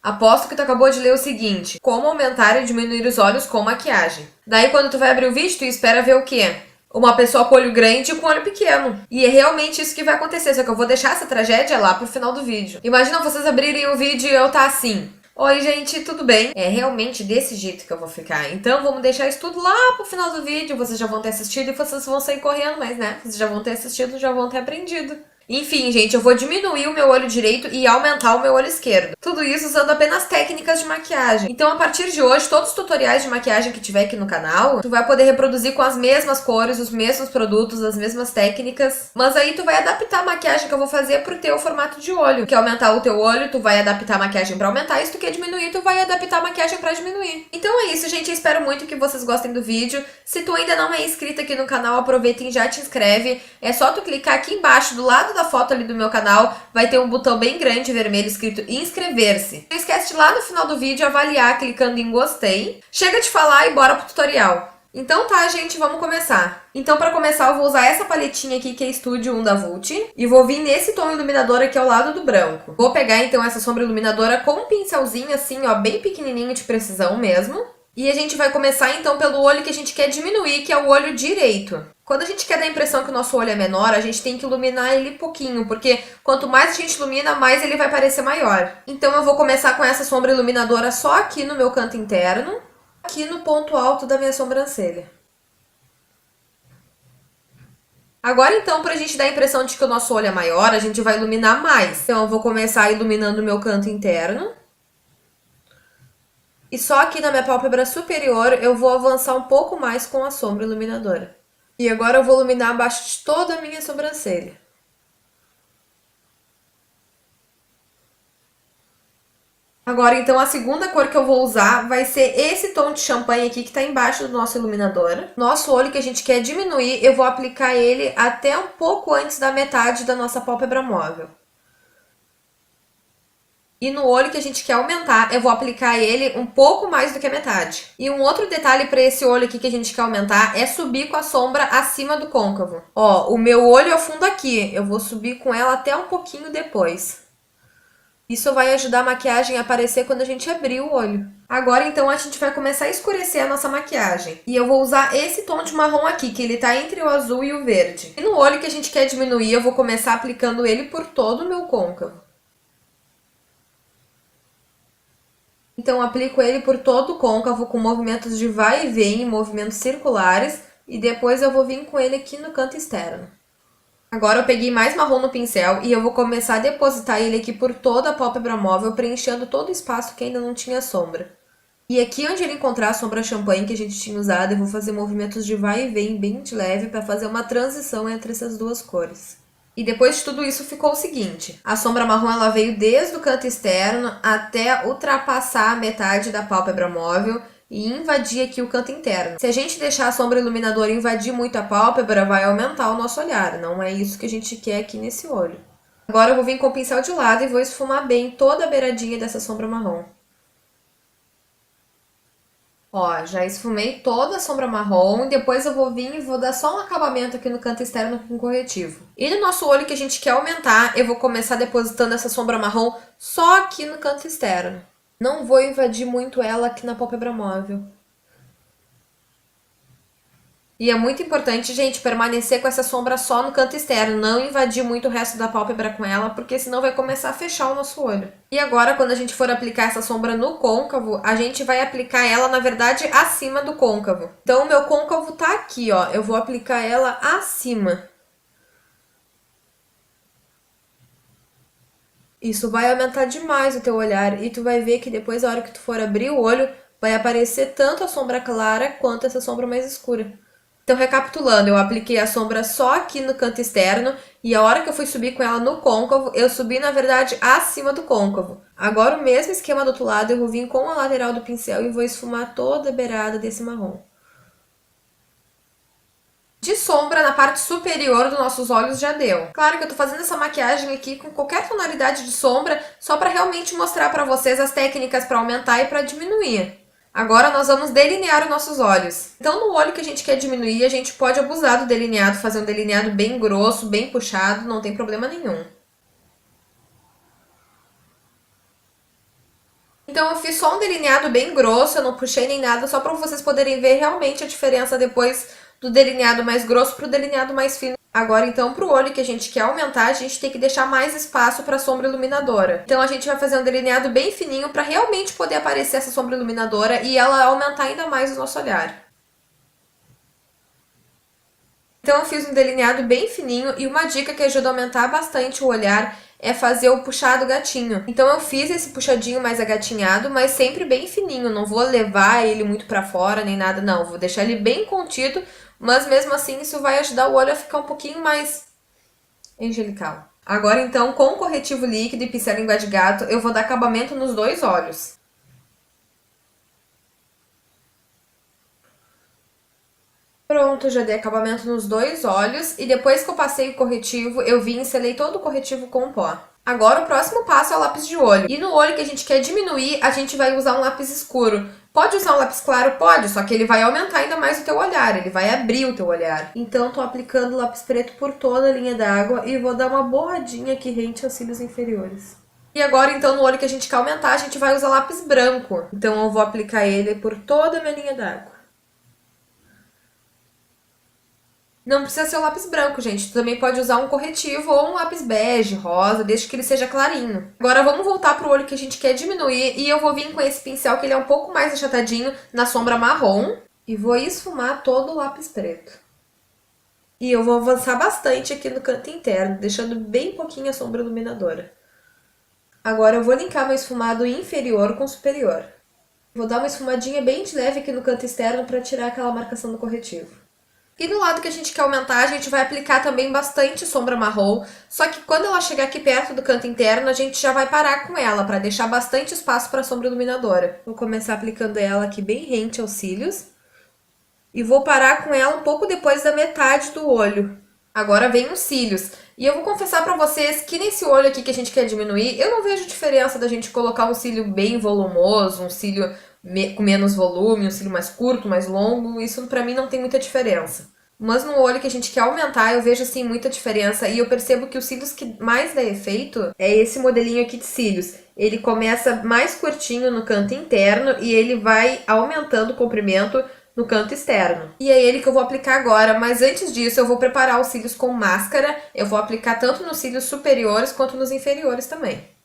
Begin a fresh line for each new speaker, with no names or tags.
Aposto que tu acabou de ler o seguinte: como aumentar e diminuir os olhos com maquiagem. Daí quando tu vai abrir o vídeo, tu espera ver o quê? Uma pessoa com olho grande e com olho pequeno. E é realmente isso que vai acontecer, só que eu vou deixar essa tragédia lá pro final do vídeo. Imagina vocês abrirem o vídeo e eu tá assim: oi gente, tudo bem? É realmente desse jeito que eu vou ficar. Então vamos deixar isso tudo lá pro final do vídeo. Vocês já vão ter assistido e vocês vão sair correndo, mas né? Vocês já vão ter assistido, já vão ter aprendido. Enfim, gente, eu vou diminuir o meu olho direito e aumentar o meu olho esquerdo. Tudo isso usando apenas técnicas de maquiagem. Então, a partir de hoje, todos os tutoriais de maquiagem que tiver aqui no canal, tu vai poder reproduzir com as mesmas cores, os mesmos produtos, as mesmas técnicas. Mas aí tu vai adaptar a maquiagem que eu vou fazer pro teu formato de olho. Quer aumentar o teu olho, tu vai adaptar a maquiagem pra aumentar. E se tu quer diminuir, tu vai adaptar a maquiagem pra diminuir. Então é isso, gente. Eu espero muito que vocês gostem do vídeo. Se tu ainda não é inscrito aqui no canal, aproveita e já te inscreve. É só tu clicar aqui embaixo, do lado da foto ali do meu canal, vai ter um botão bem grande vermelho escrito inscrever-se. Não esquece de lá no final do vídeo avaliar clicando em gostei. Chega de falar e bora pro tutorial. Então tá, gente, vamos começar. Então para começar eu vou usar essa paletinha aqui que é Studio 1 da Vult e vou vir nesse tom iluminador aqui ao lado do branco. Vou pegar então essa sombra iluminadora com um pincelzinho assim, ó, bem pequenininho de precisão mesmo. E a gente vai começar então pelo olho que a gente quer diminuir, que é o olho direito. Quando a gente quer dar a impressão que o nosso olho é menor, a gente tem que iluminar ele pouquinho, porque quanto mais a gente ilumina, mais ele vai parecer maior. Então eu vou começar com essa sombra iluminadora só aqui no meu canto interno, aqui no ponto alto da minha sobrancelha. Agora então, pra gente dar a impressão de que o nosso olho é maior, a gente vai iluminar mais. Então eu vou começar iluminando o meu canto interno. E só aqui na minha pálpebra superior eu vou avançar um pouco mais com a sombra iluminadora. E agora eu vou iluminar abaixo de toda a minha sobrancelha. Agora, então, a segunda cor que eu vou usar vai ser esse tom de champanhe aqui que tá embaixo do nosso iluminador. Nosso olho que a gente quer diminuir, eu vou aplicar ele até um pouco antes da metade da nossa pálpebra móvel. E no olho que a gente quer aumentar, eu vou aplicar ele um pouco mais do que a metade. E um outro detalhe para esse olho aqui que a gente quer aumentar é subir com a sombra acima do côncavo. Ó, o meu olho afunda aqui, eu vou subir com ela até um pouquinho depois. Isso vai ajudar a maquiagem a aparecer quando a gente abrir o olho. Agora, então, a gente vai começar a escurecer a nossa maquiagem. E eu vou usar esse tom de marrom aqui, que ele tá entre o azul e o verde. E no olho que a gente quer diminuir, eu vou começar aplicando ele por todo o meu côncavo. Então, aplico ele por todo o côncavo com movimentos de vai e vem, movimentos circulares, e depois eu vou vir com ele aqui no canto externo. Agora eu peguei mais marrom no pincel e eu vou começar a depositar ele aqui por toda a pálpebra móvel, preenchendo todo o espaço que ainda não tinha sombra. E aqui onde ele encontrar a sombra champanhe que a gente tinha usado, eu vou fazer movimentos de vai e vem bem de leve para fazer uma transição entre essas duas cores. E depois de tudo isso ficou o seguinte: a sombra marrom ela veio desde o canto externo até ultrapassar a metade da pálpebra móvel e invadir aqui o canto interno. Se a gente deixar a sombra iluminadora invadir muito a pálpebra, vai aumentar o nosso olhar. Não é isso que a gente quer aqui nesse olho. Agora eu vou vir com o pincel de lado e vou esfumar bem toda a beiradinha dessa sombra marrom. Ó, já esfumei toda a sombra marrom e depois eu vou vir e vou dar só um acabamento aqui no canto externo com corretivo. E no nosso olho que a gente quer aumentar, eu vou começar depositando essa sombra marrom só aqui no canto externo. Não vou invadir muito ela aqui na pálpebra móvel. E é muito importante, gente, permanecer com essa sombra só no canto externo, não invadir muito o resto da pálpebra com ela, porque senão vai começar a fechar o nosso olho. E agora, quando a gente for aplicar essa sombra no côncavo, a gente vai aplicar ela, na verdade, acima do côncavo. Então, o meu côncavo tá aqui, ó, eu vou aplicar ela acima. Isso vai aumentar demais o teu olhar e tu vai ver que depois, na hora que tu for abrir o olho, vai aparecer tanto a sombra clara quanto essa sombra mais escura. Então, recapitulando, eu apliquei a sombra só aqui no canto externo e a hora que eu fui subir com ela no côncavo, eu subi, na verdade, acima do côncavo. Agora, o mesmo esquema do outro lado, eu vou vir com a lateral do pincel e vou esfumar toda a beirada desse marrom. De sombra, na parte superior dos nossos olhos já deu. Claro que eu tô fazendo essa maquiagem aqui com qualquer tonalidade de sombra, só para realmente mostrar para vocês as técnicas para aumentar e para diminuir. Agora nós vamos delinear os nossos olhos. Então no olho que a gente quer diminuir, a gente pode abusar do delineado, fazer um delineado bem grosso, bem puxado, não tem problema nenhum. Então eu fiz só um delineado bem grosso, eu não puxei nem nada, só para vocês poderem ver realmente a diferença depois do delineado mais grosso pro delineado mais fino. Agora então pro olho que a gente quer aumentar, a gente tem que deixar mais espaço para sombra iluminadora. Então a gente vai fazer um delineado bem fininho para realmente poder aparecer essa sombra iluminadora e ela aumentar ainda mais o nosso olhar. Então eu fiz um delineado bem fininho e uma dica que ajuda a aumentar bastante o olhar é fazer o puxado gatinho. Então eu fiz esse puxadinho mais agatinhado, mas sempre bem fininho, não vou levar ele muito pra fora nem nada, não. Vou deixar ele bem contido, mas mesmo assim isso vai ajudar o olho a ficar um pouquinho mais angelical. Agora então, com corretivo líquido e pincel língua de gato, eu vou dar acabamento nos dois olhos. Pronto, já dei acabamento nos dois olhos e depois que eu passei o corretivo, eu vim e selei todo o corretivo com pó. Agora o próximo passo é o lápis de olho. E no olho que a gente quer diminuir, a gente vai usar um lápis escuro. Pode usar um lápis claro? Pode, só que ele vai aumentar ainda mais o teu olhar, ele vai abrir o teu olhar. Então tô aplicando o lápis preto por toda a linha d'água e vou dar uma borradinha aqui rente aos cílios inferiores. E agora então no olho que a gente quer aumentar, a gente vai usar lápis branco. Então eu vou aplicar ele por toda a minha linha d'água. Não precisa ser um lápis branco, gente. Tu também pode usar um corretivo ou um lápis bege, rosa, desde que ele seja clarinho. Agora vamos voltar pro olho que a gente quer diminuir e eu vou vir com esse pincel que ele é um pouco mais achatadinho na sombra marrom e vou esfumar todo o lápis preto. E eu vou avançar bastante aqui no canto interno, deixando bem pouquinho a sombra iluminadora. Agora eu vou linkar meu esfumado inferior com o superior. Vou dar uma esfumadinha bem de leve aqui no canto externo para tirar aquela marcação do corretivo. E no lado que a gente quer aumentar, a gente vai aplicar também bastante sombra marrom, só que quando ela chegar aqui perto do canto interno, a gente já vai parar com ela, para deixar bastante espaço para a sombra iluminadora. Vou começar aplicando ela aqui bem rente aos cílios, e vou parar com ela um pouco depois da metade do olho. Agora vem os cílios, e eu vou confessar para vocês que nesse olho aqui que a gente quer diminuir, eu não vejo diferença da gente colocar um cílio bem volumoso, um cílio com menos volume, um cílio mais curto, mais longo, isso pra mim não tem muita diferença. Mas no olho que a gente quer aumentar, eu vejo assim muita diferença e eu percebo que os cílios que mais dá efeito é esse modelinho aqui de cílios. Ele começa mais curtinho no canto interno e ele vai aumentando o comprimento no canto externo. E é ele que eu vou aplicar agora, mas antes disso eu vou preparar os cílios com máscara. Eu vou aplicar tanto nos cílios superiores quanto nos inferiores também.